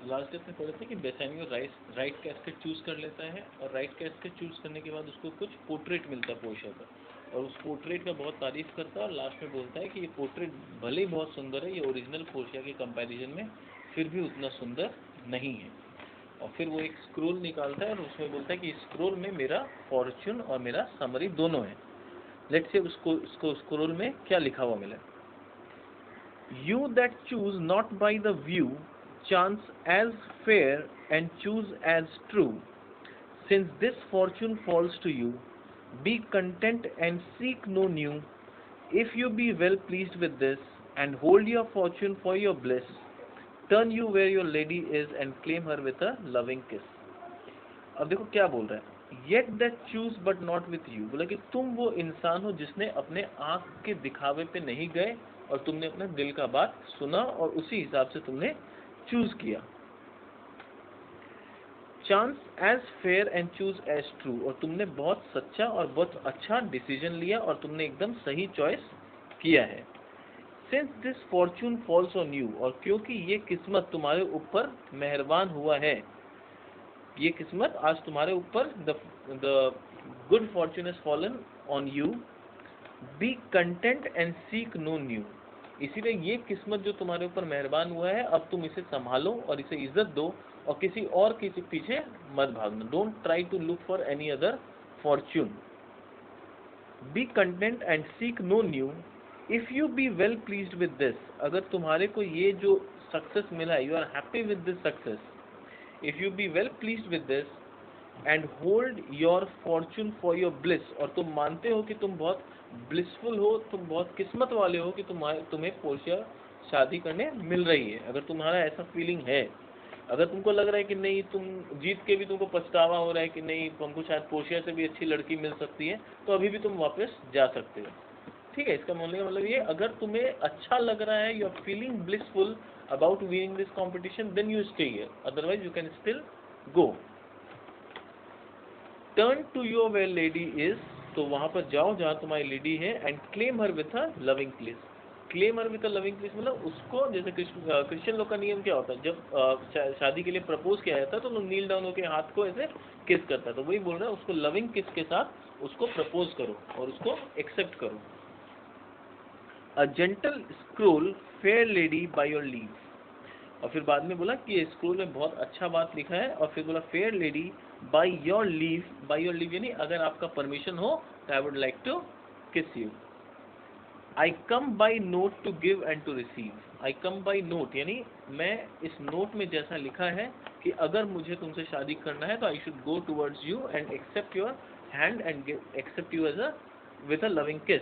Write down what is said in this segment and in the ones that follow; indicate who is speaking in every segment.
Speaker 1: Last death में पढ़े थे कि बेसानियो राइट कैस्केट चूज कर लेता है और राइट कैस्केट चूज करने के बाद उसको कुछ पोर्ट्रेट मिलता है पोर्शिया का, और उस पोर्ट्रेट का बहुत तारीफ करता है और लास्ट में बोलता है कि ये पोर्ट्रेट भले ही बहुत सुंदर है, ये ओरिजिनल पोर्शिया के कंपैरिजन में फिर भी उतना सुंदर नहीं है। और फिर वो एक स्क्रोल निकालता है और उसमें बोलता है कि स्क्रोल में मेरा फॉर्च्यून और मेरा समरी दोनों है। लेट्स से उसको स्क्रोल में क्या लिखा हुआ मिला। You that choose not by the view, chance as fair and choose as true, since this fortune falls to you, be content and seek no new. If you be well pleased with this, and hold your fortune for your bliss, turn you where your lady is and claim her with a loving kiss. अब देखो क्या बोल रहा है, yet that choose but not with you, बोला कि तुम वो इंसान हो जिसने अपने आंख के दिखावे पे नहीं गए और तुमने अपने दिल का बात सुना और उसी हिसाब से तुमने चूज किया। Chance as fair and choose as true, और तुमने बहुत सच्चा और बहुत अच्छा डिसीजन लिया और तुमने एकदम सही चॉइस किया है। Since this Fortune falls on you, और क्योंकि ये किस्मत तुम्हारे ऊपर मेहरबान हुआ है, ये किस्मत आज तुम्हारे ऊपर the good fortune is fallen on you, be content and seek no new. इसीलिए ये किस्मत जो तुम्हारे ऊपर मेहरबान हुआ है, अब तुम इसे संभालो और इसे इज्जत दो और किसी और के पीछे मत भागना। Don't try to look for any other fortune. Be content and seek no new. If you be well pleased with this, अगर तुम्हारे को ये जो सक्सेस मिला है, you are happy with this success, if you be well pleased with this and hold your fortune for your bliss, और तुम मानते हो कि तुम बहुत ब्लिसफुल हो, तुम बहुत किस्मत वाले हो कि तुम्हें पोर्शिया शादी करने मिल रही है। अगर तुम्हारा ऐसा फीलिंग है, अगर तुमको लग रहा है कि नहीं, तुम जीत के भी तुमको पछतावा हो रहा है कि नहीं हमको शायद पोर्शिया से भी अच्छी लड़की मिल सकती है, तो अभी भी तुम वापस जा सकते हो। ठीक है, इसका मतलब ये, अगर तुम्हें अच्छा लग रहा है, you are feeling blissful about winning this competition, then you stay here, otherwise you can still go. Turn to your where lady is, तो वहां पर जाओ जहां तुम्हारी लेडी है, and claim her with a loving kiss. Claim her with a loving kiss मतलब उसको, जैसे क्रिश्चियन लोग का नियम क्या होता है, जब शादी के लिए प्रपोज किया जाता है तो लोग नील डाउन होकर हाथ को ऐसे किस करता है, तो वही बोल रहा है उसको लविंग किस के साथ उसको प्रपोज करो और उसको एक्सेप्ट करो। A gentle scroll fair lady by your leave, और फिर बाद में बोला कि स्क्रोल में बहुत अच्छा बात लिखा है, और फिर बोला fair lady by your leave यानी अगर आपका परमिशन हो तो I would like to kiss you. I come by note to give and to receive, I come by note यानी मैं इस नोट में जैसा लिखा है कि अगर मुझे तुमसे शादी करना है तो I should go towards you and accept your hand and accept you as a with a loving kiss.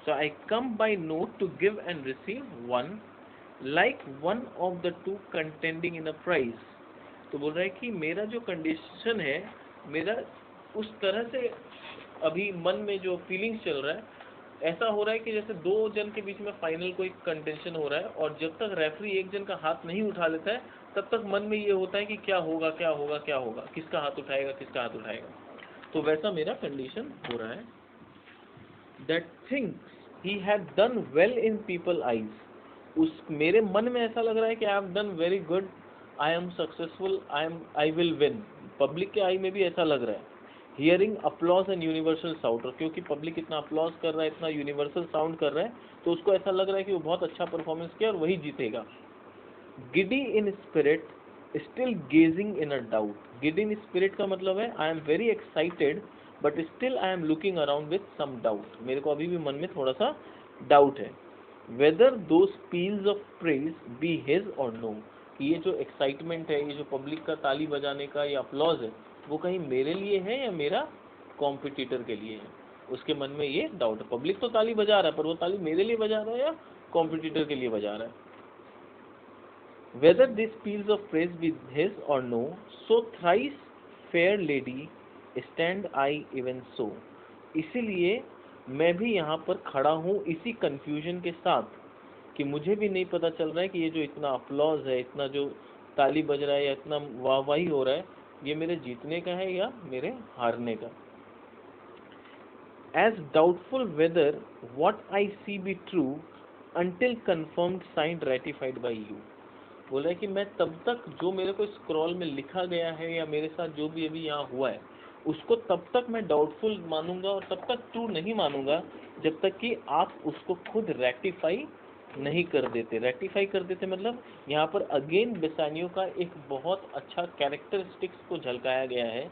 Speaker 1: So I come by note to give and receive one, like one of the two contending in a prize. तो बोल रहा है कि मेरा जो condition है, मेरा उस तरह से अभी मन में जो फीलिंग्स चल रहा है, ऐसा हो रहा है कि जैसे दो जन के बीच में फाइनल कोई कंटेंशन हो रहा है, और जब तक रेफरी एक जन का हाथ नहीं उठा लेता है तब तक मन में ये होता है कि क्या होगा क्या होगा क्या होगा, किसका हाथ उठाएगा किसका हाथ उठाएगा। तो वैसा मेरा कंडीशन हो रहा है। That things he had done well in people eyes, उस मेरे मन में ऐसा लग रहा है कि I have done very good, I am successful, I will win. Public के आई में भी ऐसा लग रहा है। Hearing applause and universal sound, और क्योंकि पब्लिक इतना अपलॉज कर रहा है, इतना यूनिवर्सल साउंड कर रहा है, तो उसको ऐसा लग रहा है कि वो बहुत अच्छा परफॉर्मेंस किया और वही जीतेगा। Giddy in spirit still gazing in a doubt, giddy in spirit का मतलब है I am very excited but still I am looking around with some doubt, मेरे को अभी भी मन में थोड़ा सा डाउट है। Whether those peals of praise be his or no, कि ये जो एक्साइटमेंट है, ये जो पब्लिक का ताली बजाने का ये अपलॉज है, वो कहीं मेरे लिए है या मेरा कॉम्पिटिटर के लिए है, उसके मन में ये डाउट है। पब्लिक तो ताली बजा रहा है, पर वो ताली मेरे लिए बजा रहा है या कॉम्पिटिटर के लिए बजा रहा है। Whether these peals of praise be his or no, so thrice fair lady stand I even so, इसीलिए मैं भी यहाँ पर खड़ा हूँ इसी कंफ्यूजन के साथ कि मुझे भी नहीं पता चल रहा है कि ये जो इतना अपलॉज है, इतना जो ताली बज रहा है या इतना वाहवाही हो रहा है, ये मेरे जीतने का है या मेरे हारने का। As doubtful whether what I see be true until confirmed signed ratified by you, बोल रहा है कि मैं तब तक जो मेरे को स्क्रॉल में लिखा गया है या मेरे साथ जो भी अभी यहाँ हुआ है उसको तब तक मैं डाउटफुल मानूंगा और तब तक ट्रू नहीं मानूंगा जब तक कि आप उसको खुद रेक्टिफाई नहीं कर देते। रेक्टिफाई कर देते मतलब यहाँ पर अगेन बेसानियो का एक बहुत अच्छा कैरेक्टरिस्टिक्स को झलकाया गया है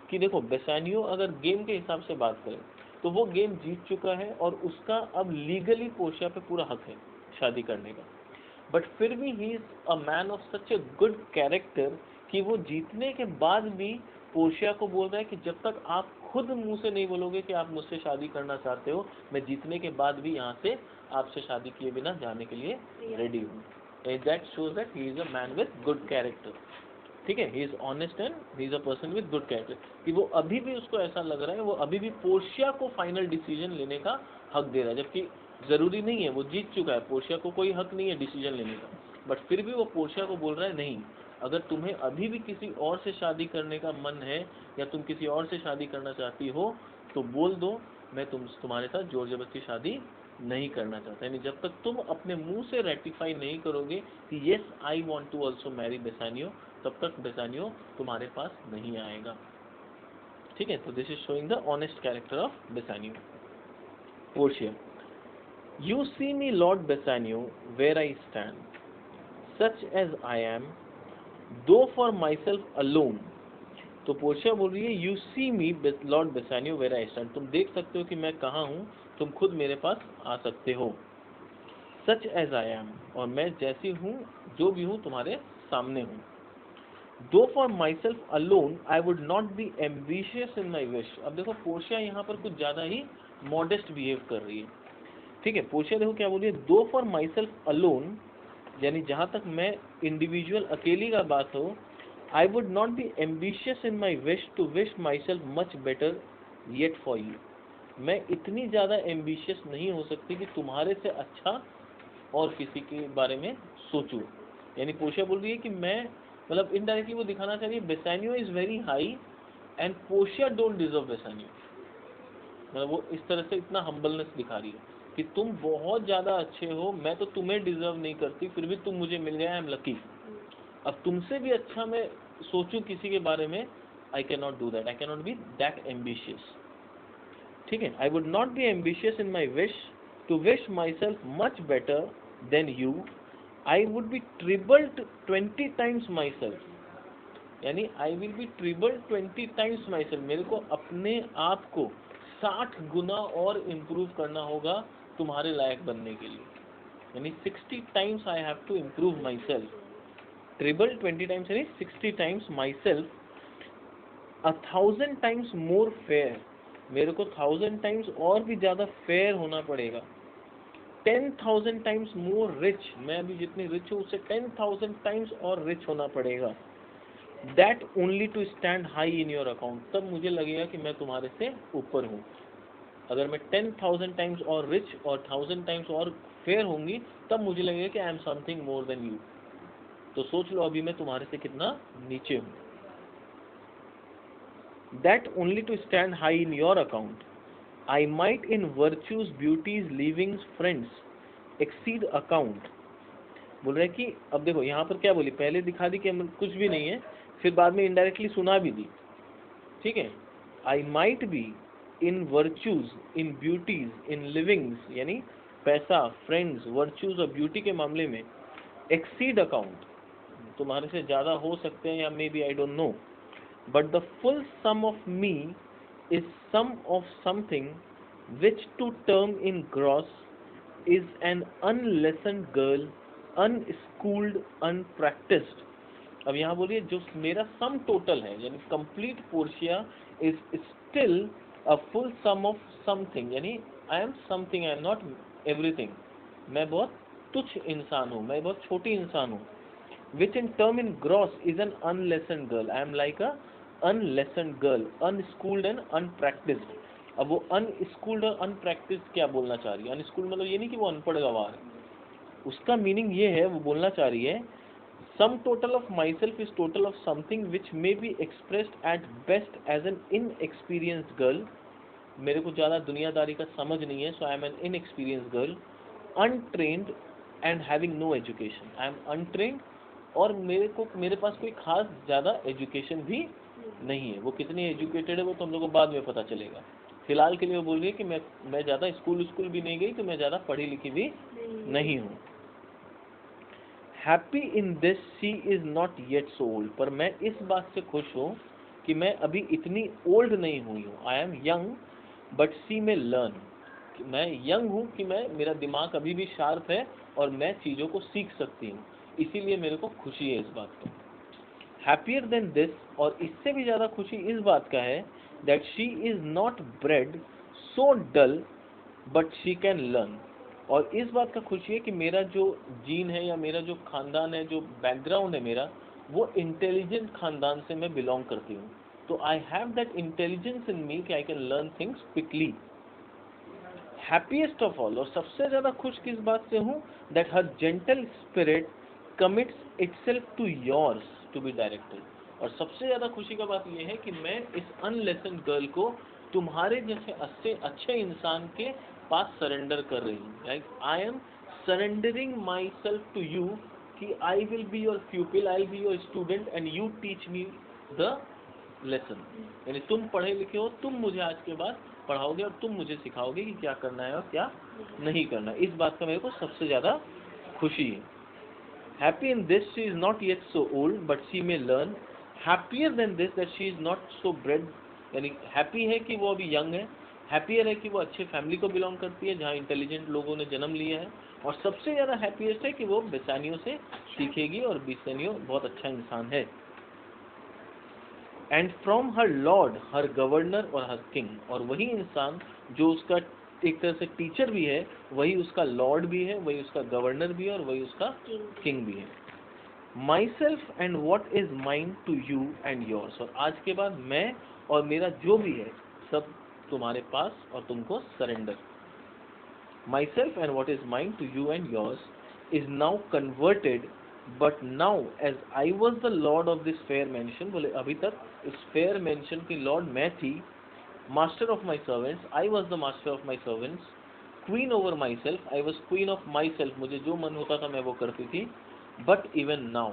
Speaker 1: कि देखो बेसानियो अगर गेम के हिसाब से बात करें तो वो गेम जीत चुका है और उसका अब लीगली पोर्शिया पे पूरा हक है शादी करने का। बट फिर भी he is a man of such a good character कि वो जीतने के बाद भी पोर्शिया को बोल रहा है कि जब तक आप खुद मुंह से नहीं बोलोगे कि आप मुझसे शादी करना चाहते हो मैं जीतने के बाद भी यहाँ से आपसे शादी किए बिना जाने के लिए रेडी हूँ। That shows that he is a man with good character. ठीक है, he is honest and he is a person with good character कि वो अभी भी उसको ऐसा लग रहा है वो अभी भी पोर्शिया को फाइनल डिसीजन लेने का हक दे रहा है, जबकि जरूरी नहीं है, वो जीत चुका है, पोर्शिया को कोई हक नहीं है डिसीजन लेने का। बट फिर भी वो पोर्शिया को बोल रहा है नहीं, अगर तुम्हें अभी भी किसी और से शादी करने का मन है या तुम किसी और से शादी करना चाहती हो तो बोल दो, मैं तुम्हारे साथ जोर जबरदस्ती शादी नहीं करना चाहता। यानी जब तक तुम अपने मुंह से रेक्टिफाई नहीं करोगे कि yes I want to also marry Bassanio, तब तक बेसानियो तुम्हारे पास नहीं आएगा। ठीक है, तो this is showing the honest character of Bassanio. Portia, you see me lord Bassanio where I stand, such as I am, though for my self alone. तो Portia बोल रही है you see me lord Bassanio where I stand, तुम देख सकते हो कि मैं कहाँ हूँ, तुम खुद मेरे पास आ सकते हो। सच एज आई एम, और मैं जैसी हूँ जो भी हूँ तुम्हारे सामने हूँ। दो for my self alone I would not be ambitious in my wish. अब देखो पोर्शिया यहाँ पर कुछ ज़्यादा ही मॉडेस्ट बिहेव कर रही है। ठीक है, पोर्शिया देखो क्या बोल रही है, दो फॉर माई सेल्फ अलोन, यानी जहाँ तक मैं इंडिविजुअल अकेली का बात हो, I would not be ambitious in my wish to wish my self much better yet for you. मैं इतनी ज़्यादा एम्बिशियस नहीं हो सकती कि तुम्हारे से अच्छा और किसी के बारे में सोचूं। यानी पोर्शिया बोल रही है कि मैं, मतलब इनडायरेक्टली वो दिखाना चाह रही है Bassanio is very high and Portia don't deserve Bassanio. मतलब वो इस तरह से इतना हम्बलनेस दिखा रही है कि तुम बहुत ज़्यादा अच्छे हो, मैं तो तुम्हें डिजर्व नहीं करती, फिर भी तुम मुझे मिल गए, आई एम लकी। अब तुमसे भी अच्छा मैं सोचूं किसी के बारे में, I can not do that, I can not be that ambitious. ठीक है, I would not be ambitious in my wish to wish my self much better than you, I would be trebled 20 times my self. यानी I will be trebled 20 times my self, मेरे को अपने आप को 60 गुना और improve करना होगा तुम्हारे लायक बनने के लिए। यानी 60 times I have to improve my self. Treble 20 times यानी 60 times my self, 1000 times more fair, मेरे को 1000 टाइम्स और भी ज़्यादा फेयर होना पड़ेगा। 10,000 टाइम्स मोर रिच, मैं अभी जितनी रिच हूँ उससे 10,000 टाइम्स और रिच होना पड़ेगा। That only to stand high in your account, तब मुझे लगेगा कि मैं तुम्हारे से ऊपर हूँ। अगर मैं 10,000 टाइम्स और रिच और 1000 टाइम्स और फेयर होंगी तब मुझे लगेगा कि आई am something more than you. तो सोच लो अभी मैं तुम्हारे से कितना नीचे हूँ। That only to stand high in your account, I might in virtues beauties livings friends exceed account. बोल रहे हैं कि अब देखो यहाँ पर क्या बोली, पहले दिखा दी कि हम कुछ भी नहीं है, फिर बाद में इनडायरेक्टली सुना भी दी। ठीक है, I might be in virtues, in beauties, in livings, यानी पैसा, फ्रेंड्स, वर्च्यूज और ब्यूटी के मामले में एक्सीड अकाउंट, तुम्हारे से ज़्यादा हो सकते हैं या may be I don't know, but the full sum of me is sum of something which to term in gross is an unlessoned girl, unschooled, unpractised. अब यहाँ बोलिए जो मेरा सम टोटल है, यानी complete Portia is still a full sum of something, यानी I am something, I am not everything, मैं बहुत तुच्छ इंसान हूँ, मैं बहुत छोटी इंसान हूँ। Which in term in gross is an unlessoned girl, I am like a unlessoned girl, unschooled and unpractised. अब वो अनस्कूल्ड और अनप्रैक्टिस्ड क्या बोलना चाह रही है? अनस्कूल्ड मतलब ये नहीं कि वो अनपढ़ गवार है, उसका मीनिंग ये है, वो बोलना चाह रही है sum total of my self is total of something which may be expressed at best as an inexperienced girl. मेरे को ज़्यादा दुनियादारी का समझ नहीं है, so I am an inexperienced girl, untrained and having no education, I am untrained और मेरे पास कोई खास ज़्यादा एजुकेशन भी नहीं है। वो कितनी एजुकेटेड है वो तो हम लोग को बाद में पता चलेगा। फिलहाल के लिए वो बोल रही है कि मैं ज़्यादा स्कूल भी नहीं गई, तो मैं ज़्यादा पढ़ी लिखी भी नहीं हूँ। Happy in this she is not yet so old, पर मैं इस बात से खुश हूँ कि मैं अभी इतनी ओल्ड नहीं हुई हूँ। I am young but she में लर्न, मैं यंग हूँ कि मेरा दिमाग अभी भी शार्प है और मैं चीज़ों को सीख सकती हूँ, इसीलिए मेरे को खुशी है इस बात पर। हैप्पियर देन दिस, और इससे भी ज़्यादा खुशी इस बात का है that she is not bred so dull but she can learn, और इस बात का खुशी है कि मेरा जो जीन है या मेरा जो खानदान है, जो बैकग्राउंड है मेरा, वो इंटेलिजेंट खानदान से मैं बिलोंग करती हूँ। तो I have that intelligence in me कि I can learn things quickly. Happiest of all, और सबसे ज़्यादा खुश किस बात से हूँ, that her gentle spirit commits itself to yours to be directed, और सबसे ज़्यादा खुशी का बात यह है कि मैं इस अनलेसन गर्ल को तुम्हारे जैसे अच्छे इंसान के पास सरेंडर कर रही हूँ। Like I am surrendering my self to you, कि I will be your pupil, I will be your student and you teach me the lesson. यानी तुम पढ़े लिखे हो, तुम मुझे आज के बाद पढ़ाओगे और तुम मुझे सिखाओगे कि क्या करना है और क्या नहीं करना। इस बात का मेरे को सबसे ज़्यादा खुशी है। Happy in this she is not yet so old but she may learn, happier than this that she is not so bread, यानी हैप्पी है कि वो अभी यंग है, हैप्पियर है कि वो अच्छे फैमिली को बिलोंग करती है जहाँ इंटेलिजेंट लोगों ने जन्म लिया है, और सबसे ज़्यादा हैप्पीएस्ट है कि वो बेसानियों से सीखेगी और बेसानियों बहुत अच्छा इंसान है। And from her Lord her governor और हर किंग, और वही इंसान जो उसका एक तरह से टीचर भी है, वही उसका लॉर्ड भी है, वही उसका गवर्नर भी है और वही उसका किंग भी है। Myself and what is mine to you and yours, और आज के बाद मैं और मेरा जो भी है सब तुम्हारे पास और तुमको surrender. Myself and what is mine to you and yours is now converted, but now as I was the lord of this fair mansion, बोले अभी तक इस फेयर मैंशन की लॉर्ड मैं थी, master of my servants, I was the master of my servants, queen over my self, I was queen of my self, मुझे जो मन होता था मैं वो करती थी। बट इवन नाउ,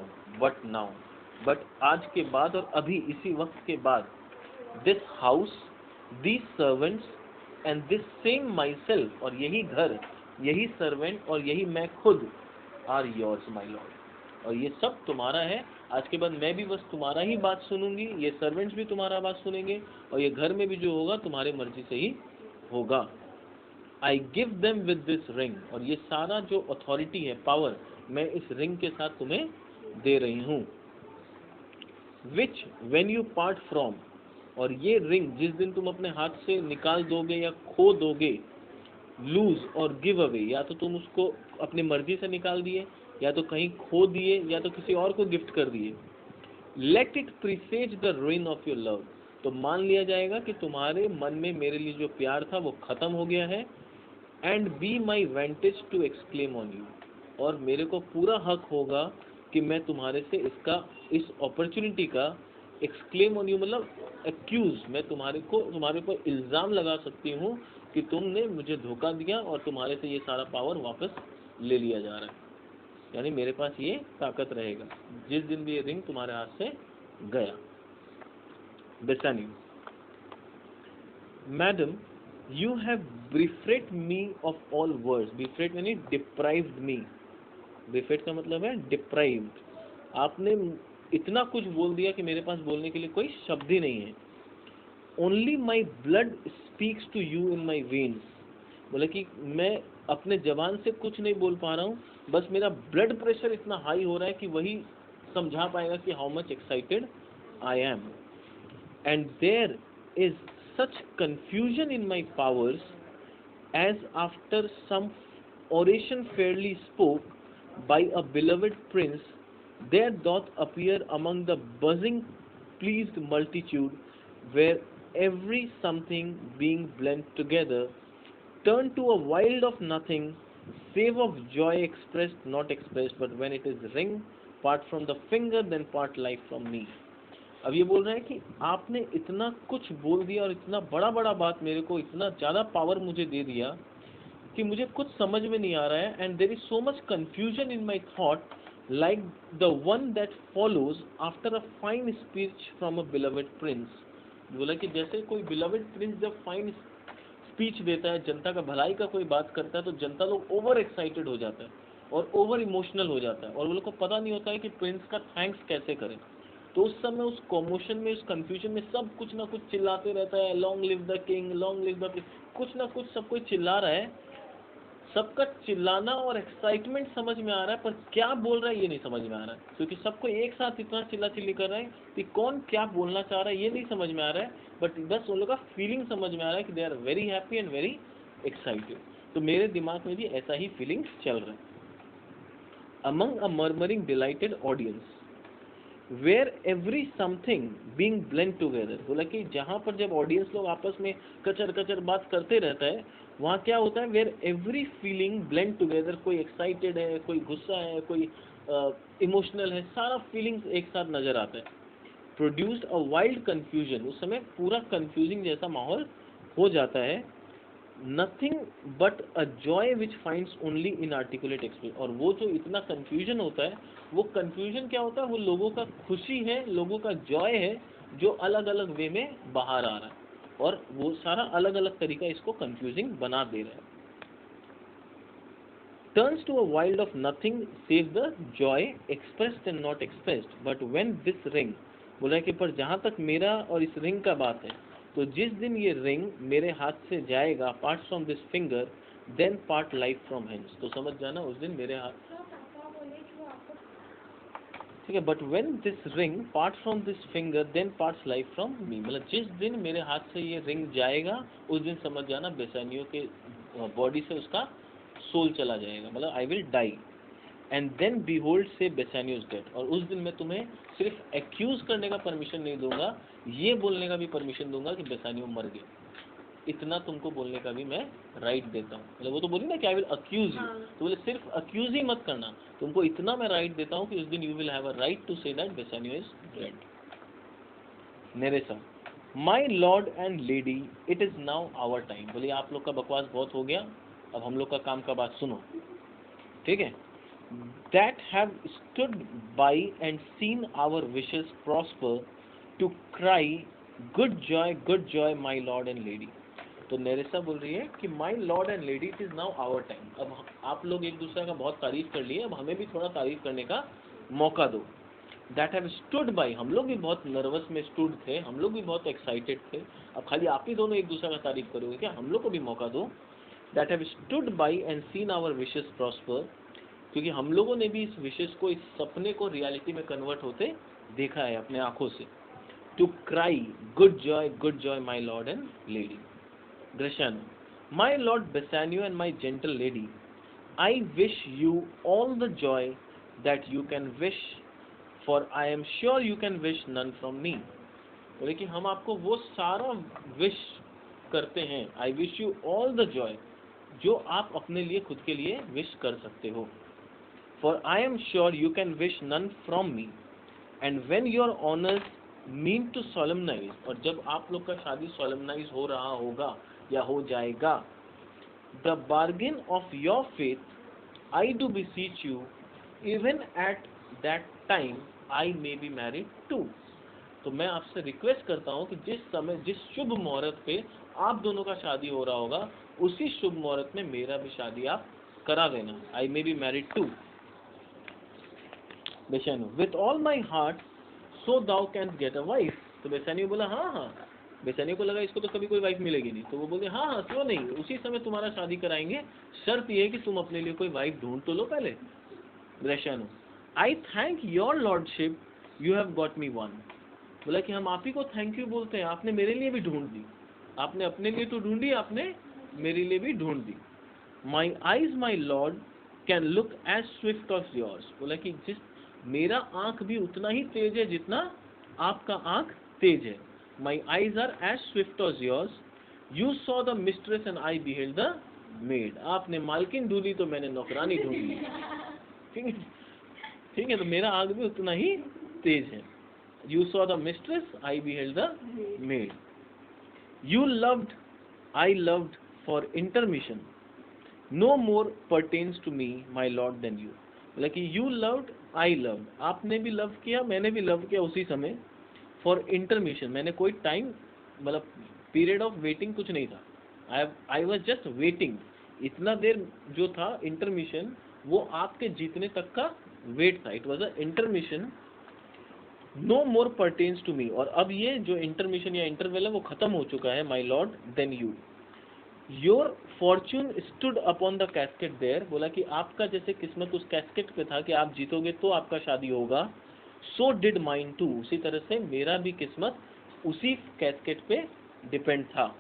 Speaker 1: बट आज के बाद और अभी इसी वक्त के बाद, this house, these servants and this same my self, और यही घर, यही सर्वेंट और यही मैं खुद, आर योर्स माई लॉर्ड, और ये सब तुम्हारा है। आज के बाद मैं भी बस तुम्हारा ही बात सुनूंगी, ये सर्वेंट्स भी तुम्हारा बात सुनेंगे, और ये घर में भी जो होगा तुम्हारे मर्जी से ही होगा। I give them with this ring, और ये सारा जो अथॉरिटी है, पावर, मैं इस रिंग के साथ तुम्हें दे रही हूँ। Which when you part from, और ये रिंग जिस दिन तुम अपने हाथ से निकाल दोगे या खो दोगे, लूज और गिव अवे, या तो तुम उसको अपनी मर्जी से निकाल दिए, या तो कहीं खो दिए, या तो किसी और को गिफ्ट कर दिए, let it presage the ruin of your love, तो मान लिया जाएगा कि तुम्हारे मन में मेरे लिए जो प्यार था वो खत्म हो गया है। And be my vantage to exclaim on you, और मेरे को पूरा हक होगा कि मैं तुम्हारे से इस अपॉर्चुनिटी का एक्सक्लेम ऑन यू मतलब एक्यूज, मैं तुम्हारे ऊपर इल्ज़ाम लगा सकती हूँ कि तुमने मुझे धोखा दिया और तुम्हारे से ये सारा पावर वापस ले लिया जा रहा है। यानी मेरे पास ये ताकत रहेगा जिस दिन भी ये रिंग तुम्हारे हाथ से गया। Bassanio, madam you have bereft me of all words, bereft यानी डिप्राइव्ड मी, बिफ्रेट का मतलब है डिप्राइव्ड, आपने इतना कुछ बोल दिया कि मेरे पास बोलने के लिए कोई शब्द ही नहीं है। Only my blood speaks to you in my veins, बोले कि मैं अपने जबान से कुछ नहीं बोल पा रहा हूँ, बस मेरा ब्लड प्रेशर इतना हाई हो रहा है कि वही समझा पाएगा कि how much excited I am. And there is such confusion in my powers as after some oration fairly spoke by a beloved prince, there doth appear among the buzzing pleased multitude, where every something being blent together turn to a wild of nothing save of joy expressed not expressed, but when it is ring part from the finger then part life from me। अब ये बोल रहा है कि आपने इतना कुछ बोल दिया और इतना बड़ा बड़ा बात मेरे को, इतना ज़्यादा पावर मुझे दे दिया कि मुझे कुछ समझ में नहीं आ रहा है। And there is so much confusion in my thought like the one that follows after a fine speech from a beloved prince। बोला कि जैसे कोई beloved prince जब फाइन स्पीच देता है, जनता का भलाई का कोई बात करता है, तो जनता लोग ओवर एक्साइटेड हो जाता है और ओवर इमोशनल हो जाता है, और वो लोग को पता नहीं होता है कि प्रिंस का थैंक्स कैसे करें। तो उस समय उस कॉमोशन में, उस कंफ्यूजन में सब कुछ ना कुछ चिल्लाते रहता है, long live the king, long live the Prince, कुछ ना कुछ सब कोई चिल्ला रहा है। सबका चिल्लाना और एक्साइटमेंट समझ में आ रहा है, पर क्या बोल रहा है ये नहीं समझ में आ रहा है, क्योंकि सबको एक साथ इतना चिल्ला चिल्ली कर रहे हैं कि कौन क्या बोलना चाह रहा है ये नहीं समझ में आ रहा है, बट बस उन लोग का फीलिंग समझ में आ रहा है कि they are very happy and very excited. तो मेरे दिमाग में भी ऐसा ही फीलिंग चल रहा है। Among a murmuring delighted audience where every something being blend together. बोला कि जहाँ पर जब ऑडियंस लोग आपस में कचर कचर बात करते रहता है, वहाँ क्या होता है, where every feeling blend together, कोई एक्साइटेड है, कोई गुस्सा है, कोई इमोशनल है, सारा फीलिंग्स एक साथ नजर आता है। प्रोड्यूस्ड अ वाइल्ड कंफ्यूजन, उस समय पूरा कंफ्यूजिंग जैसा माहौल हो जाता है। Nothing but a joy which finds only in articulate express, और वो जो इतना कंफ्यूजन होता है, वो कंफ्यूजन क्या होता है, वो लोगों का खुशी है, लोगों का जॉय है, जो अलग अलग वे में बाहर आ रहा है, और वो सारा अलग अलग तरीका इसको कंफ्यूजिंग बना दे रहा है। Turns to a wild of nothing save the joy expressed and not expressed but when this ring. बोला कि पर जहाँ तक मेरा और इस रिंग का बात है, तो जिस दिन ये रिंग मेरे हाथ से जाएगा, part from this finger, then part life from hands, तो समझ जाना उस दिन मेरे हाथ, ठीक है, but when this ring part from this finger then parts life from me, मतलब जिस दिन मेरे हाथ से ये रिंग जाएगा, उस दिन समझ जाना बेसानियों के बॉडी से उसका सोल चला जाएगा, मतलब I will die. And then behold से बेसानियोस डेड, और उस दिन मैं तुम्हें सिर्फ एक्यूज करने का परमिशन नहीं दूंगा, ये बोलने का भी परमिशन दूंगा कि बेसानियो मर गया। इतना तुमको बोलने का भी मैं राइट देता हूँ। मतलब वो तो बोली ना कि आई विल अक्यूज यू, तो बोले सिर्फ अक्यूज ही मत करना, तुमको इतना मैं राइट देता हूँ कि उस दिन you will have a right to say that Bassanio is dead. Nerissa, my lord and lady, it is now our time. बोलिए आप लोग का बकवास बहुत हो गया, अब हम लोग का काम का बात सुनो, ठीक है। That have stood by and seen our wishes prosper to cry good joy my lord and lady। तो नरेसा बोल रही है कि my lord and lady, it is now our time. अब आप लोग एक दूसरे का बहुत तारीफ कर लिए, अब हमें भी थोड़ा तारीफ करने का मौका दो। दैट हैव स्टूड बाई, हम लोग भी बहुत नर्वस में स्टूड थे, हम लोग भी बहुत एक्साइटेड थे, अब खाली आप ही दोनों एक दूसरे का तारीफ करोगे क्या, हम लोग को भी मौका दो। That have stood by and seen our wishes prosper, क्योंकि हम लोगों ने भी इस विशेष को, इस सपने को रियलिटी में कन्वर्ट होते देखा है अपने आंखों से। To cry good joy my lord and lady. Gratiano, my lord Bassanio and my gentle lady, I wish you all the joy that you can wish, for I am sure you can wish none from me. बोले कि हम आपको वो सारा wish करते हैं, I wish you all the joy, जो आप अपने लिए खुद के लिए विश कर सकते हो। For I am sure you can wish none from me, and when your honors mean to solemnize, और जब आप लोग का शादी solemnize हो रहा होगा या हो जाएगा, the bargain of your faith, I do beseech you, even at that time I may be married too। तो मैं आपसे रिक्वेस्ट करता हूँ कि जिस समय, जिस शुभ मुहूर्त पे आप दोनों का शादी हो रहा होगा, उसी शुभ मुहूर्त में मेरा भी शादी आप करा देना। I may be married too। Bassanio, with all my heart so thou can get a wife. तो बेसानियो बोला हाँ हाँ, बेसानियो को लगा इसको तो कभी कोई वाइफ मिलेगी नहीं, तो वो बोले हाँ हाँ क्यों नहीं, उसी समय तुम्हारा शादी कराएंगे, शर्त ये है कि तुम अपने लिए कोई वाइफ ढूंढ तो लो पहले। Bassanio, I thank your lordship you have got me one. बोला कि हम आप ही को थैंक यू बोलते हैं, आपने मेरे लिए भी ढूंढ दी, आपने अपने लिए तो ढूंढी, आपने मेरे लिए भी ढूंढ दी। My eyes my lord can look as swift of yours. बोला कि जिस, मेरा आंख भी उतना ही तेज है जितना आपका आंख तेज है। My eyes are as swift of yours, you saw the mistress and I beheld the maid. आपने मालकिन ढूंढी तो मैंने नौकरानी ढूंढ ली, ठीक है, ठीक है, तो मेरा आंख भी उतना ही तेज है। You saw the mistress, I beheld the maid. You loved, I loved for intermission, no more pertains to me my lord than you। बोला कि you loved आई लव, आपने भी लव किया, मैंने भी लव किया उसी समय। फॉर इंटरमिशन, मैंने कोई टाइम मतलब पीरियड ऑफ वेटिंग कुछ नहीं था। आई वॉज जस्ट वेटिंग, इतना देर जो था इंटरमिशन वो आपके जीतने तक का वेट था। It was a intermission, no more pertains to me. और अब ये जो इंटरमिशन या इंटरवल है वो खत्म हो चुका है, my lord than you. Your fortune stood upon the casket there, बोला कि आपका जैसे किस्मत उस कैस्केट पे था कि आप जीतोगे तो आपका शादी होगा, सो डिड माइन टू, उसी तरह से मेरा भी किस्मत उसी कैस्केट पे डिपेंड था।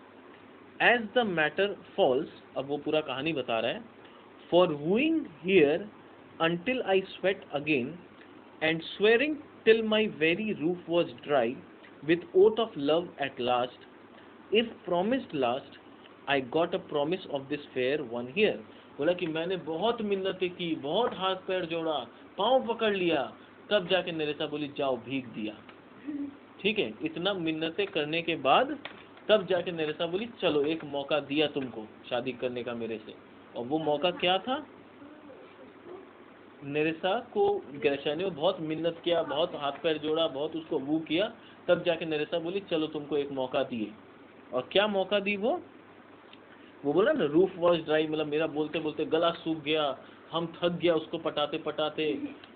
Speaker 1: एज द मैटर फॉल्स, अब वो पूरा कहानी बता रहा है, for wooing here until I sweat again, and swearing till my very roof was dry, with oath of love at last, if promised last, I got a promise of this fair one here। बोला कि मैंने बहुत मिन्नतें की, बहुत हाथ पैर जोड़ा, पाँव पकड़ लिया, तब जाके नरेसा बोली जाओ भीग दिया। ठीक है, इतना मिन्नतें करने के बाद तब जाके नरेसा बोली चलो एक मौका दिया तुमको शादी करने का मेरे से। और वो मौका क्या था? नरेसा को ग्रेशानियो बहुत मिन्नत किया, बहुत हाथ पैर जोड़ा, बहुत उसको वो किया, तब जाके नरेसा बोली चलो तुमको एक मौका दिए। और क्या मौका दी वो बोला ना रूफ वॉज ड्राई, मतलब मेरा बोलते बोलते गला सूख गया, हम थक गया उसको पटाते पटाते।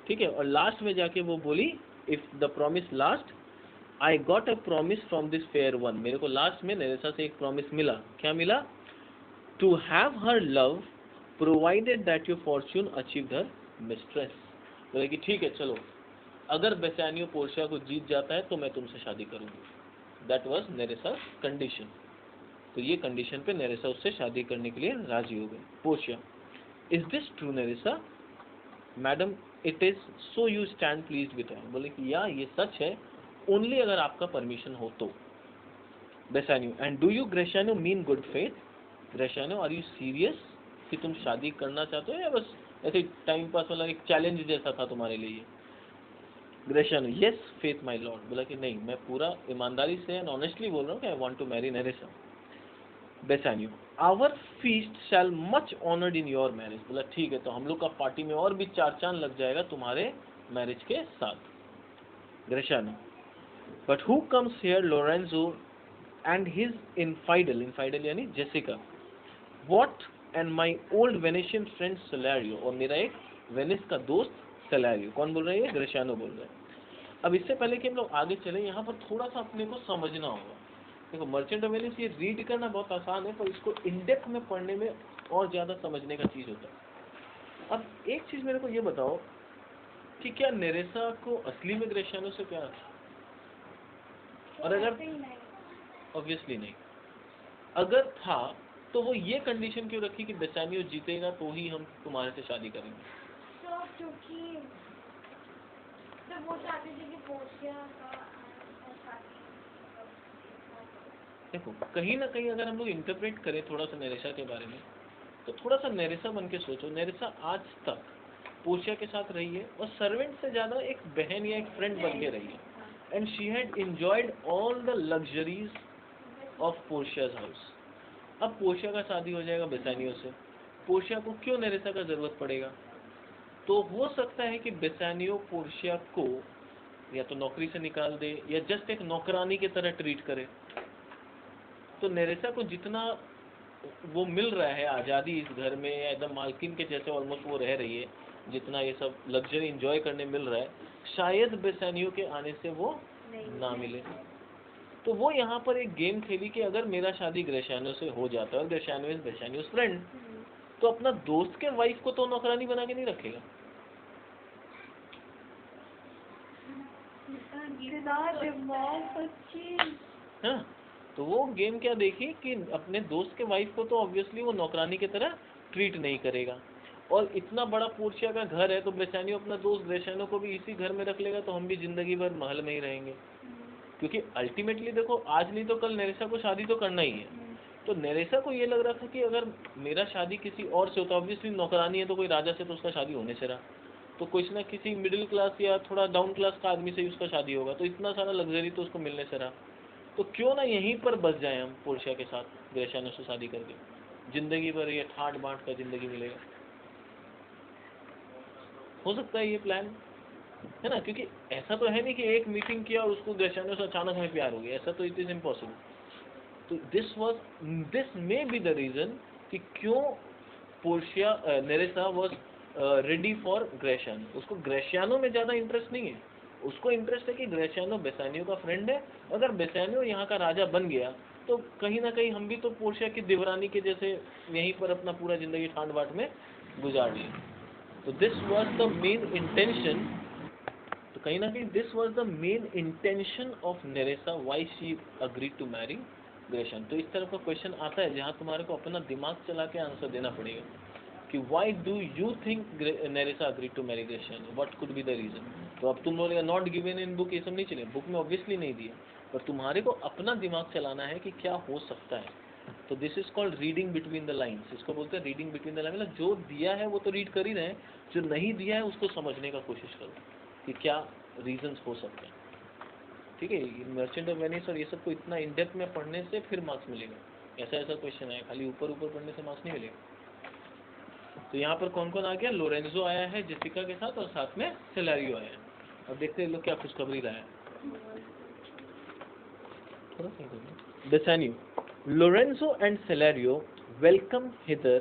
Speaker 1: ठीक है, और लास्ट में जाके वो बोली if the promise last, I got a promise from this fair one. मेरे को लास्ट में नरेसा से एक प्रॉमिस मिला। क्या मिला? To have her love provided that your fortune achieve her mistress. बोले कि ठीक है चलो, अगर बेसानियो पोर्शिया को जीत जाता है तो मैं तुमसे शादी करूंगी। That was Nerissa condition. तो ये कंडीशन पे नेरेसा उससे शादी करने के लिए राजी हो गई। Portia, is this true Nerissa? Madam it is, so you stand please with her. बोले कि या ये सच है, ओनली अगर आपका परमिशन हो तो। Bassanio, and do you Gratiano mean good faith? Gratiano are you serious कि तुम शादी करना चाहते हो या बस ऐसे टाइम पास वाला एक चैलेंज जैसा था तुम्हारे लिए? ग्रेशियानो, यस फेथ माय लॉर्ड। बोला कि नहीं, मैं पूरा ईमानदारी से एंड ऑनेस्टली बोल रहा हूँ कि I want to marry Nerissa. Bassanio, our feast shall much honoured in your marriage. बोला ठीक है, तो हम लोग का पार्टी में और भी चार चांद लग जाएगा तुम्हारे मैरिज के साथ। Gratiano, but who comes here Lorenzo and his infidel, infidel यानी Jessica, what and my old Venetian friend Salerio, और मेरा एक वेनिस का दोस्त सेलेरियो। कौन बोल रहा है? ये ग्रेशियानो बोल रहा है। अब इससे पहले कि हम लोग आगे चले, यहाँ पर थोड़ा सा अपने को समझना होगा। देखो मर्चेंट ऑफ वेनिस ये रीड करना बहुत आसान है, पर इसको इनडेप्थ में पढ़ने में और ज्यादा समझने का चीज होता है। अब एक चीज मेरे को ये बताओ कि क्या नेरेसा को असली में ग्रेशियानो से प्यार था? और अगर ऑब्वियसली नहीं, अगर था तो वो ये कंडीशन क्यों रखी कि बेसानियो जीतेगा तो ही हम तुम्हारे से शादी करेंगे?
Speaker 2: तो क्योंकि तो वो चाहते थे कि पोर्शिया का शादी।
Speaker 1: देखो कहीं ना कहीं अगर हम लोग इंटरप्रेट करें थोड़ा सा नरेसा के बारे में, तो थोड़ा सा नरेसा बन के सोचो। नरेसा आज तक पोर्शिया के साथ रही है और सर्वेंट से ज्यादा एक बहन या एक फ्रेंड बन के रही है, and she had enjoyed all the luxuries of Portia's house. अब पोर्शिया का शादी हो जाएगा बेसानियो से, पोर्शिया को क्यों नरेसा का जरूरत पड़ेगा? तो हो सकता है कि बेसानियो पोर्शिया को या तो नौकरी से निकाल दे या जस्ट एक नौकरानी की तरह ट्रीट करे। तो नरेसा को जितना वो मिल रहा है आज़ादी इस घर में, या एकदम मालकिन के जैसे ऑलमोस्ट वो रह रही है, जितना ये सब लग्जरी एंजॉय करने मिल रहा है, शायद बेसानियो के आने से वो ना मिले। तो वो यहाँ पर एक गेम खेली कि अगर मेरा शादी ग्रेशियानो से हो जाता है और ग्रेशियानो इज बेसानियोस फ्रेंड, तो अपना दोस्त के वाइफ को तो नौकरानी बना के नहीं रखेगा। हाँ, तो वो गेम क्या देखी कि अपने दोस्त के वाइफ को तो ऑब्वियसली वो नौकरानी की तरह ट्रीट नहीं करेगा। और इतना बड़ा पोर्शिया का घर है, तो बेसानियो अपना दोस्त ग्रेशियानो को भी इसी घर में रख लेगा, तो हम भी जिंदगी भर महल में ही रहेंगे। क्योंकि अल्टीमेटली देखो आज नहीं तो कल नरेसा को शादी तो करना ही है। तो नरेसा को ये लग रहा था कि अगर मेरा शादी किसी और से होता, ऑब्वियसली नौकरानी है तो कोई राजा से तो उसका शादी होने से रहा, तो कुछ ना किसी मिडिल क्लास या थोड़ा डाउन क्लास का आदमी से ही उसका शादी होगा, तो इतना सारा लग्जरी तो उसको मिलने से रहा। तो क्यों ना यहीं पर बस जाए हम पोर्शिया के साथ ग्रेशियानो से शादी करके, जिंदगी भर ये ठाट बांट का जिंदगी मिलेगा। हो सकता है ये प्लान है ना, क्योंकि ऐसा तो है नहीं कि एक मीटिंग किया और उसको ग्रेसियानो से अचानक में प्यार हो गया, ऐसा तो इट इज इम्पॉसिबल। तो this may be the reason कि क्यों Portia Nerissa was ready for Gratiano. उसको ग्रेशियानो में ज़्यादा इंटरेस्ट नहीं है, उसको इंटरेस्ट है कि ग्रेशियानो बेसानियो का फ्रेंड है, अगर बेसानियो यहाँ का राजा बन गया तो कहीं ना कहीं हम भी तो पोर्शिया की देवरानी के जैसे यहीं पर अपना पूरा जिंदगी ठांड बाट में गुजार लिए। तो this was the main intention, तो कहीं ना कहीं this was the main intention of Nerissa why she agree to marry Gratiano. तो इस तरह का क्वेश्चन आता है जहाँ तुम्हारे को अपना दिमाग चला के आंसर देना पड़ेगा कि why do you think Nerissa agree to marry Gratiano, what could be the reason. तो अब तुम बोलेगा नॉट गिवन इन बुक, ये सब नहीं चले, बुक में ऑब्वियसली नहीं दिया, पर तुम्हारे को अपना दिमाग चलाना है कि क्या हो सकता है। तो this is called reading between the lines, इसको बोलते हैं रीडिंग बिटवीन द लाइन। मतलब जो दिया है वो तो रीड कर ही रहे हैं, जो नहीं दिया है उसको समझने का कोशिश करो कि क्या रीजंस हो सकते हैं। ठीक है, मर्चेंट ऑफ वेनिस और ये सब को इतना इन डेप्थ में पढ़ने से फिर मार्क्स मिलेगा। ऐसा ऐसा क्वेश्चन है, खाली ऊपर ऊपर पढ़ने से मार्क्स नहीं मिलेगा। तो यहाँ पर कौन कौन आ गया, लोरेंजो आया है जेसिका के साथ और साथ में सेलेरियो आया है। अब देखते हैं लोग क्या खुशखबरी लाया है। Bassanio, Lorenzo and Celerio welcome hither,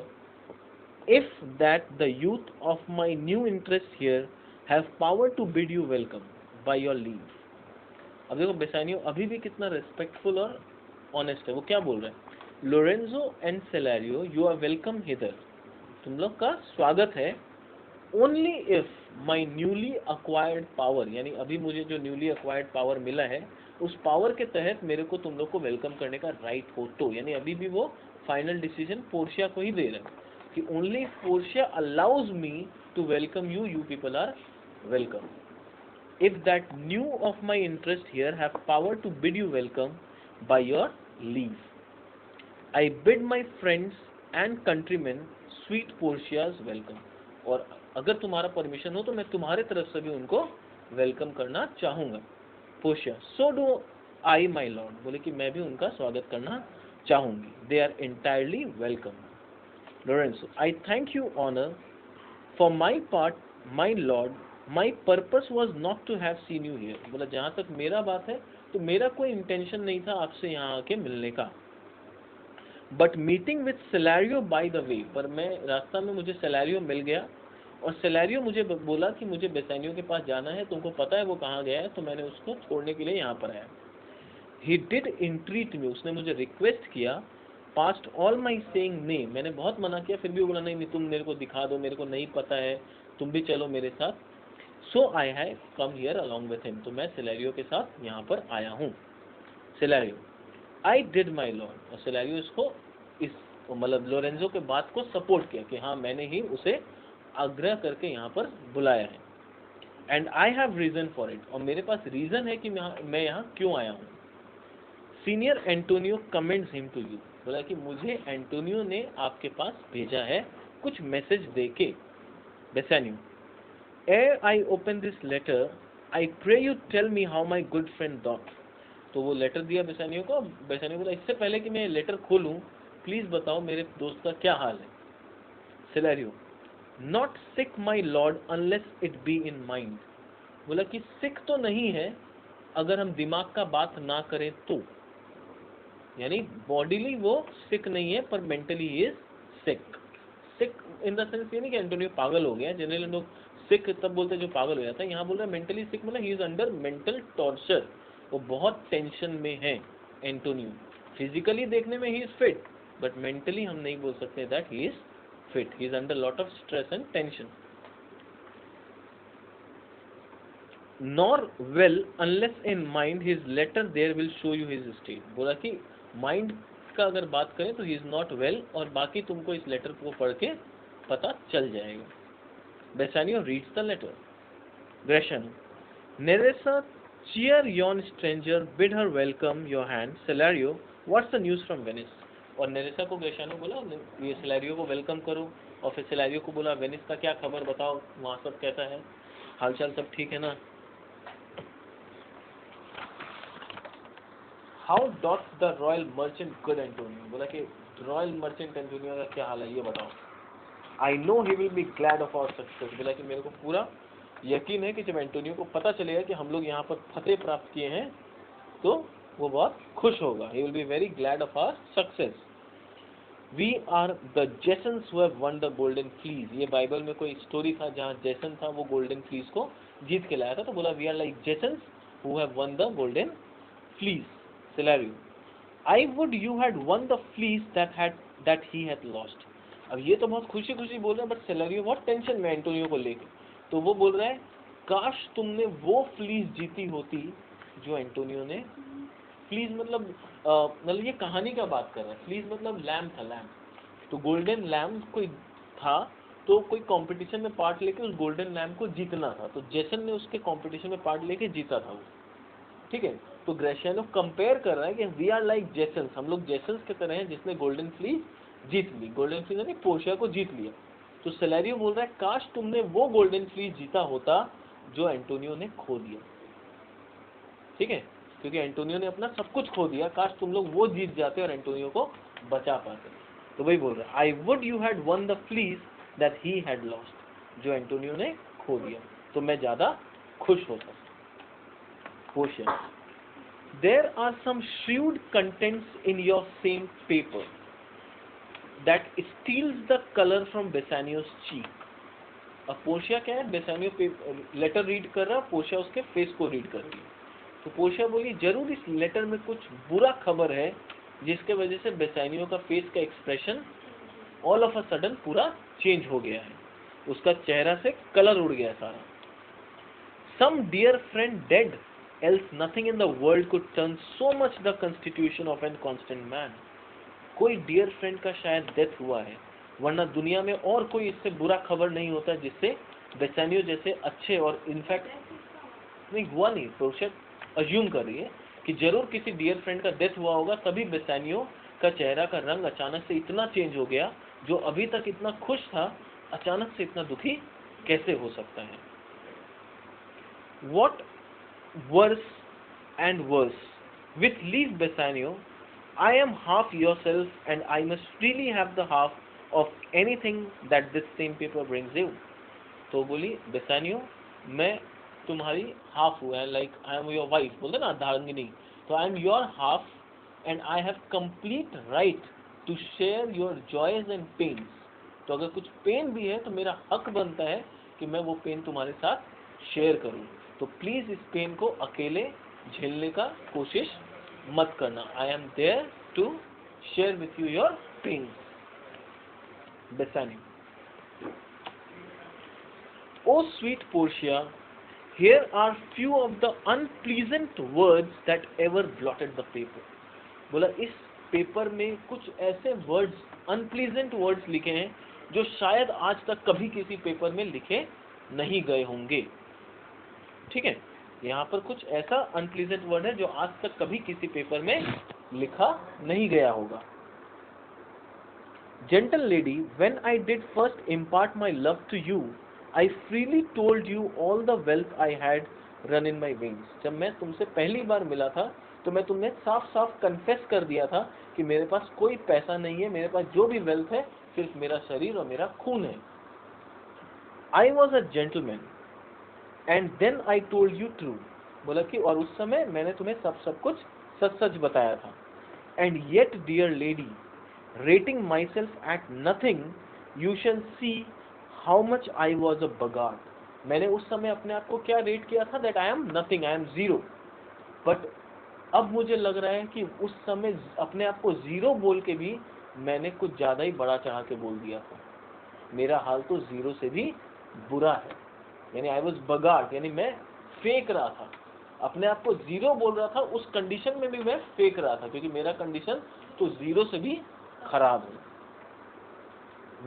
Speaker 1: if that the youth of my new interest here have power to bid you welcome by your leave। अब देखो बेसानियो अभी भी कितना रेस्पेक्टफुल और ऑनेस्ट है। वो क्या बोल रहे हैं, Lorenzo and Salerio you are welcome hither, तुम लोग का स्वागत है, only if my newly acquired power, यानी अभी मुझे जो न्यूली अक्वायर्ड पावर मिला है उस पावर के तहत मेरे को तुम लोग को वेलकम करने का राइट हो तो। यानी अभी भी वो फाइनल डिसीजन पोर्शिया को ही दे रहे हैं कि only Portia allows me to welcome you, you people are welcome. If that new of my interest here have power to bid you welcome by your leave, I bid my friends and countrymen sweet Portia's welcome। और अगर तुम्हारा permission हो तो मैं तुम्हारे तरफ से भी उनको वेलकम करना चाहूँगा। Portia, so do I my lord, बोले कि मैं भी उनका स्वागत करना चाहूँगी। They are entirely welcome। Lorenzo, I thank you honor, for my part my lord, my purpose was not to have seen you here। बोला जहाँ तक मेरा बात है तो मेरा कोई इंटेंशन नहीं था आपसे यहाँ आके मिलने का। But meeting with Celerio by the way, पर मैं रास्ता में मुझे सेलेरियो मिल गया और सेलेरियो मुझे बोला कि मुझे बेसानियो के पास जाना है, तुमको पता है वो कहाँ गया है, तो मैंने उसको छोड़ने के लिए यहाँ पर आया। ही डिड इंट्रीट मी, उसने मुझे रिक्वेस्ट किया, पास्ट ऑल माई सेइंग ने, मैंने बहुत मना किया फिर भी वो बोला नहीं नहीं तुम मेरे को दिखा दो, मेरे को नहीं पता है, तुम भी चलो मेरे साथ। So I have come here along with him, तो मैं सेलेरियो के साथ यहाँ पर आया हूँ। Salerio, I did my lord, और सेलेरियो इसको इस मतलब लोरेंजो के बात को सपोर्ट किया कि हाँ मैंने ही उसे आग्रह करके यहाँ पर बुलाया है। And I have reason for it, और मेरे पास रीजन है कि मैं यहाँ क्यों आया हूँ। Signior Antonio commends him to you, बोला कि मुझे एंटोनियो ने आपके पास भेजा है कुछ मैसेज देके। बेसानियो, ere I open this letter, I pray you tell me how my good friend doth। तो वो लेटर दिया बेसानियो को। बेसानियो बोला इससे पहले कि मैं लेटर खोलूं प्लीज बताओ मेरे दोस्त का क्या हाल है। Celerio, not sick my lord unless it be in mind, बोला कि सिक तो नहीं है अगर हम दिमाग का बात ना करें तो, यानी बॉडीली वो सिक नहीं है पर mentally he is sick. Sick in the sense ये नहीं कि एंटोनियो पागल हो गया, जनरली लोग सिक तब बोलते हैं जो पागल हो जाता है, यहाँ बोल रहा है मेंटली सिक, मतलब he is under mental torture, वो बहुत टेंशन में है एंटोनियो। फिजिकली देखने में he is fit but mentally हम नहीं बोल सकते that he is fit, he is under lot of stress and tension. Nor well unless in mind his letter there will show you his state, बोला कि mind का अगर बात करें तो ही इज नॉट वेल, और बाकी तुमको इस लेटर को पढ़ के पता चल जाएगा। Bassanio reads the letter. Gratiano, Nerissa cheer yon stranger, bid her welcome your hand। Salerio, what's the news from Venice, और नेरेसा को ग्रेशियानो बोला ये सेलेरियो को वेलकम करो, और फिर सेलेरियो को बोला वेनिस का क्या खबर बताओ, वहाँ सब कैसा है, हालचाल सब ठीक है ना। How dot the royal merchant good Antonio, बोला कि रॉयल मर्चेंट एंटोनियो का क्या हाल है ये बताओ। I know he will be glad of our success, बोला कि मेरे को पूरा यकीन है कि जब एंटोनियो को पता चलेगा कि हम लोग यहाँ पर फतेह प्राप्त किए हैं तो वो बहुत खुश होगा. He will be very glad of our success. We are the Jasons who have won the golden fleece. ये बाइबल में कोई स्टोरी था जहाँ जैसन था वो गोल्डन फ्लीस को जीत के लाया था, तो बोला we are like Jasons who have won the golden fleece. Celario. I would you had won the fleece that he had lost. अब ये तो बहुत खुशी खुशी बोल रहे हैं, बट सेलेरियो बहुत टेंशन में एंटोनियो को लेके. तो वो बोल रहा है काश तुमने वो फ्लीस जीती होती जो एंटोनियो ने. फ्लीस मतलब ये कहानी का बात कर रहा है. फ्लीस मतलब लैम्प था, लैम्प. तो गोल्डन लैम्प कोई था, तो कोई कंपटीशन में पार्ट लेके उस गोल्डन लैम्प को जीतना था, तो जेसन ने उसके कंपटीशन में पार्ट लेके जीता था वो. ठीक है. तो ग्रेशियानो कंपेयर कर रहा है कि वी आर लाइक जेसन्स, हम लोग जेसन्स की तरह हैं जिसने गोल्डन फ्लीस जीत ली. गोल्डन फ्लीस यानी पोर्शिया को जीत लिया. तो सेलेरियो बोल रहा है काश तुमने वो गोल्डन फ्लीस जीता होता जो एंटोनियो ने खो दिया. ठीक है, क्योंकि एंटोनियो ने अपना सब कुछ खो दिया, काश तुम लोग वो जीत जाते और एंटोनियो को बचा पाते. तो वही बोल रहा है I would you had one the fleece that he had lost, जो एंटोनियो ने खो दिया तो मैं ज्यादा खुश होता. Portia. There are some shrewd contents in your same paper that steals the color from Bassanio's cheek. अब पोर्शिया क्या है, बेसानियो लेटर रीड कर रहा, पोर्शिया उसके फेस को रीड कर रही है. तो पोर्शिया बोली जरूर इस लेटर में कुछ बुरा खबर है जिसके वजह से बेसानियो का फेस का expression all of a sudden पूरा चेंज हो गया है, उसका चेहरा से कलर उड़ गया सारा. Some dear friend dead, else nothing in the world could turn so much the constitution of a constant man. कोई डियर फ्रेंड का शायद डेथ हुआ है, वरना दुनिया में और कोई इससे बुरा खबर नहीं होता जिससे बेसानियो जैसे अच्छे और इनफैक्ट नहीं हुआ नहीं, प्रोसेस अज्यूम कर रही है कि जरूर किसी डियर फ्रेंड का डेथ हुआ होगा, तभी बेसानियो का चेहरा का रंग अचानक से इतना चेंज हो गया, जो अभी तक इतना खुश था अचानक से इतना दुखी कैसे हो सकता है. What worse and worse with leave Bassanio, I am half yourself and I must freely have the half of anything that this same paper brings you. तो बोली बेसानियो मैं तुम्हारी हाफ हुआ है, like I am your wife बोलते ना अर्धांगिनी, तो I am your half and I have complete right to share your joys and pains. तो अगर कुछ पेन भी है तो मेरा हक बनता है कि मैं वो पेन तुम्हारे साथ शेयर करूं. तो प्लीज इस पेन को अकेले झेलने का कोशिश मत करना. I am there to share with you your pain. Bassanio. O sweet Portia, here are few of the unpleasant words that ever blotted the paper. बोला इस पेपर में कुछ ऐसे वर्ड्स, अनप्लीजेंट वर्ड्स लिखे हैं जो शायद आज तक कभी किसी पेपर में लिखे नहीं गए होंगे. ठीक है, यहाँ पर कुछ ऐसा अनप्लीजेंट वर्ड है जो आज तक कभी किसी पेपर में लिखा नहीं गया होगा. Gentle lady, when I did first impart my love to you, I freely told you all the wealth I had run in my wings. जब मैं तुमसे पहली बार मिला था तो मैं तुम्हें साफ साफ कन्फेस कर दिया था कि मेरे पास कोई पैसा नहीं है, मेरे पास जो भी वेल्थ है सिर्फ मेरा शरीर और मेरा खून है. I was a gentleman and then I told you true. बोला कि और उस समय मैंने तुम्हें सब कुछ सच सच बताया था. And yet dear lady, rating myself at nothing, you shall see how much I was a bugard. मैंने उस समय अपने आप को क्या रेट किया था, that I am nothing, I am zero. But अब मुझे लग रहा है कि उस समय अपने आप को जीरो बोल के भी मैंने कुछ ज्यादा ही बड़ा चढ़ा के बोल दिया था. मेरा हाल तो जीरो से भी बुरा है, यानी आई वॉज बगार्ड, यानी मैं फेंक रहा था अपने आप को. जीरो बोल रहा था, उस कंडीशन में भी मैं फेंक रहा था क्योंकि मेरा कंडीशन तो जीरो से भी खराब है.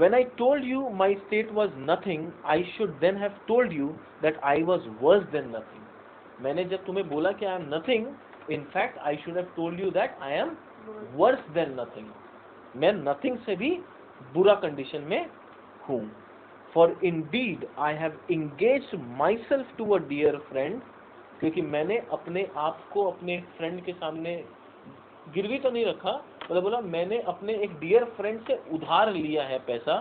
Speaker 1: When I told you my state was nothing, I should then have told you that I was worse than nothing. मैंने जब तुम्हें बोला कि I am nothing, in fact I should have told you that I am worse than nothing. मैं nothing से भी बुरा condition में हूँ. For indeed I have engaged myself to a dear friend, क्योंकि मैंने अपने आप को अपने फ्रेंड के सामने गिरवी तो नहीं रखा, मतलब बोला मैंने अपने एक डियर फ्रेंड से उधार लिया है पैसा.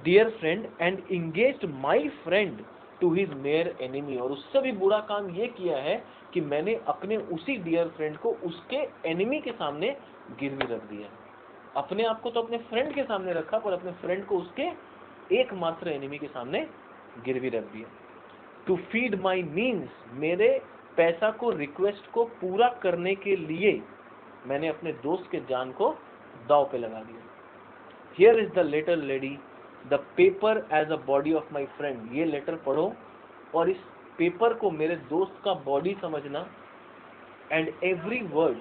Speaker 1: Dear friend and engaged my friend to his mere enemy, और उससे भी बुरा काम ये किया है कि मैंने अपने उसी डियर फ्रेंड को उसके एनिमी के सामने गिरवी रख दिया। अपने आप को तो अपने फ्रेंड के सामने रखा, पर अपने फ्रेंड को उसके एकमात्र एनिमी के सामने गिरवी रख दिया। टू फीड माई मीन्स, मेरे पैसा को, रिक्वेस्ट को पूरा करने के लिए मैंने अपने दोस्त के जान को दांव पे लगा दिया। Here is the letter lady, the paper as a body of my friend. ये लेटर पढ़ो और इस पेपर को मेरे दोस्त का बॉडी समझना, एंड एवरी वर्ड,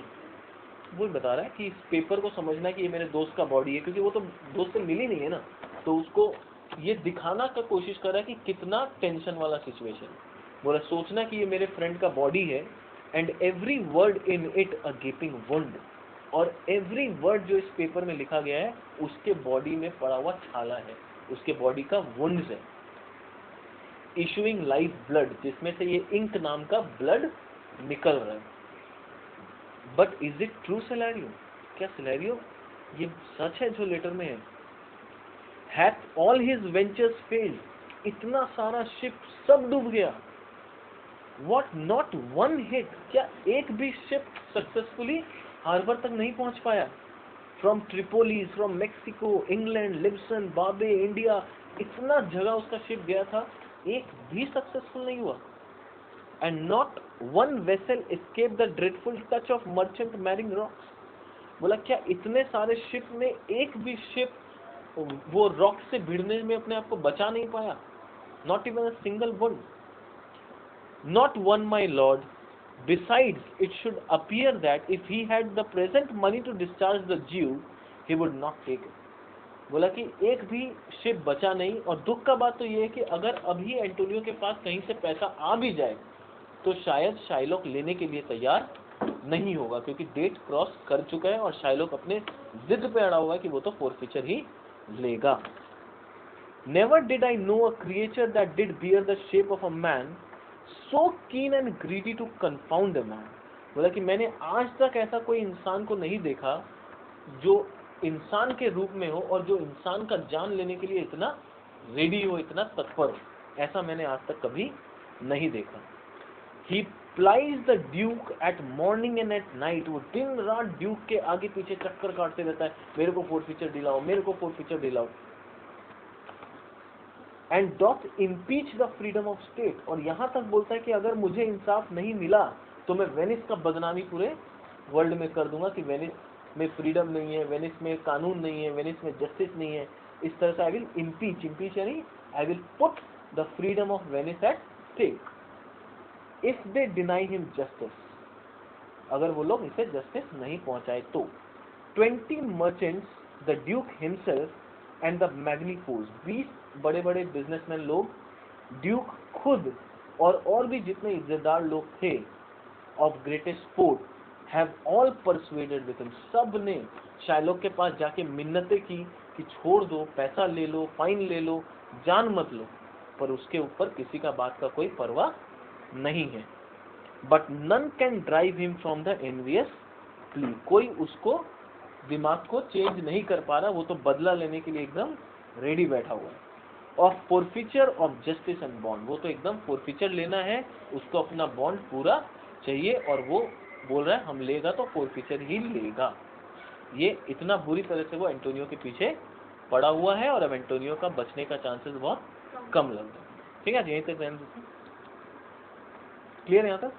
Speaker 1: वो बता रहा है कि इस पेपर को समझना कि ये मेरे दोस्त का बॉडी है, क्योंकि वो तो दोस्त से मिली नहीं है ना, तो उसको ये दिखाना का कोशिश कर रहा है कि कितना टेंशन वाला सिचुएशन। बोला सोचना कि ये मेरे फ्रेंड का बॉडी है, and every word in it a गेपिंग wound, और एवरी वर्ड जो इस पेपर में लिखा गया है उसके बॉडी में पड़ा हुआ छाला है, उसके बॉडी का वुंड्स है। इशूइंग लाइव ब्लड, जिसमें से ये इंक नाम का ब्लड निकल रहा है। But is it true scenario, क्या सिनेरियो ये सच है जो लेटर में है? Hath all his ventures failed, इतना सारा शिप सब डूब गया। व्हाट नॉट वन हिट, क्या एक भी शिप सक्सेसफुली हार्बर तक नहीं पहुंच पाया? From Tripoli, from Mexico, England, Lisbon, Bombay, India, इतना जगह उसका शिप गया था, एक भी सक्सेसफुल नहीं हुआ। And not one vessel escape the dreadful touch of merchant marrying rocks. बोला क्या इतने सारे शिप में एक भी शिप वो रॉक से भिड़ने में अपने आप को बचा नहीं पाया? Not even a single one. Not one my lord, besides it should appear that if he had the present money to discharge the Jew, he would not take it. बोला कि एक भी शिप बचा नहीं, और दुख का बात तो ये है कि अगर अभी एंटोनियो के पास कहीं से पैसा आ भी जाए तो शायद शाइलॉक लेने के लिए तैयार नहीं होगा, क्योंकि डेट क्रॉस कर चुका है और शाइलॉक अपने जिद पे अड़ा हुआ है कि वो तो फोरफीचर ही लेगा। Never did I know a creature that did bear the shape of a man so keen and greedy to confound a man। बोला कि मैंने आज तक ऐसा कोई इंसान को नहीं देखा जो इंसान के रूप में हो और जो इंसान का जान लेने के लिए इतना रेडी हो, इतना तत्पर हो, ऐसा मैंने आज तक कभी नहीं देखा। He plies the duke at morning and at night, वो दिन रात ड्यूक के आगे पीछे चक्कर काटते रहता है, मेरे को फोरफीचर दिलाओ, मेरे को फोरफीचर दिलाओ। And dot impeach the freedom of state, और यहाँ तक बोलता है कि अगर मुझे इंसाफ नहीं मिला तो मैं वेनिस का बदनामी पूरे वर्ल्ड में कर दूंगा कि वेनिस में फ्रीडम नहीं है, वेनिस में कानून नहीं है, वेनिस में जस्टिस नहीं है। इस तरह से आई विल इम्पीच, इम्पीच यानी I will put the freedom of Venice at stake if they deny him justice, अगर वो लोग इसे जस्टिस नहीं पहुंचाए तो। 20 merchants, the duke himself and the magnificoes, 20 बड़े बड़े बिजनेसमैन लोग, ड्यूक खुद और भी जितने इज्जतदार लोग थे of greatest port, have all persuaded with him, सब ने शाइलॉक के पास जाके मिन्नतें की कि छोड़ दो, पैसा ले लो, फाइन ले लो, जान मत लो, पर उसके ऊपर किसी का बात का कोई परवाह नहीं है। But none can drive him from the envious plea, कोई उसको दिमाग को चेंज नहीं कर पा रहा, वो तो बदला लेने के लिए एकदम रेडी बैठा हुआ है। Of forfeiture of justice and bond, वो तो एकदम फोरफीचर लेना है, उसको अपना बॉन्ड पूरा चाहिए, और वो बोल रहा है हम लेगा तो फोरफीचर ही लेगा। ये इतना बुरी तरह से वो एंटोनियो के पीछे पड़ा हुआ है, और अब एंटोनियो का बचने का चांसेस बहुत कम लग रहा है। ठीक है, यहीं तक क्लियर यहाँ तक।